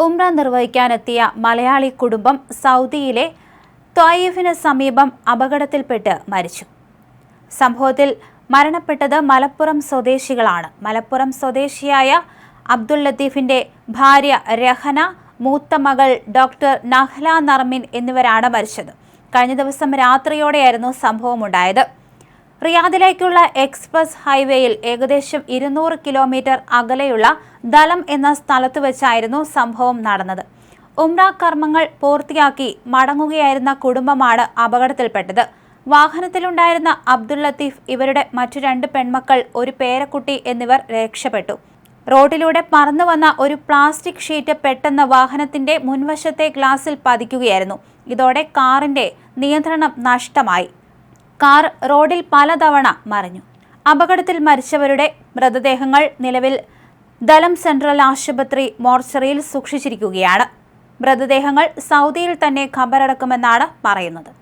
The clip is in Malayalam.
ഉംറ നിർവഹിക്കാനെത്തിയ മലയാളി കുടുംബം സൗദിയിലെ ത്വായിഫിന് സമീപം അപകടത്തിൽപ്പെട്ട് മരിച്ചു. സംഭവത്തിൽ മരണപ്പെട്ടത് മലപ്പുറം സ്വദേശികളാണ്. മലപ്പുറം സ്വദേശിയായ അബ്ദുൽ ലത്തീഫിന്റെ ഭാര്യ രഹന, മൂത്ത മകൾ ഡോക്ടർ നഹ്ല നർമിൻ എന്നിവരാണ് മരിച്ചത്. കഴിഞ്ഞ ദിവസം രാത്രിയോടെയായിരുന്നു സംഭവമുണ്ടായത്. റിയാദിലേക്കുള്ള എക്സ്പ്രസ് ഹൈവേയിൽ ഏകദേശം 200 കിലോമീറ്റർ അകലെയുള്ള ദലം എന്ന സ്ഥലത്ത് വെച്ചായിരുന്നു സംഭവം നടന്നത്. ഉംറ കർമ്മങ്ങൾ പൂർത്തിയാക്കി മടങ്ങുകയായിരുന്ന കുടുംബമാണ് അപകടത്തിൽപ്പെട്ടത്. വാഹനത്തിലുണ്ടായിരുന്ന അബ്ദുൽ ലത്തീഫ്, ഇവരുടെ മറ്റു 2 പെൺമക്കൾ, ഒരു പേരക്കുട്ടി എന്നിവർ രക്ഷപ്പെട്ടു. റോഡിലൂടെ പറന്നുവന്ന ഒരു പ്ലാസ്റ്റിക് ഷീറ്റ് പെട്ടെന്ന് വാഹനത്തിന്റെ മുൻവശത്തെ ഗ്ലാസിൽ പതിക്കുകയായിരുന്നു. ഇതോടെ കാറിന്റെ നിയന്ത്രണം നഷ്ടമായി. കാർ റോഡിൽ പലതവണ മറിഞ്ഞു. അപകടത്തിൽ മരിച്ചവരുടെ മൃതദേഹങ്ങൾ നിലവിൽ ദലം സെൻട്രൽ ആശുപത്രി മോർച്ചറിയിൽ സൂക്ഷിച്ചിരിക്കുകയാണ്. മൃതദേഹങ്ങൾ സൗദിയിൽ തന്നെ ഖബറടക്കുമെന്നാണ് പറയുന്നത്.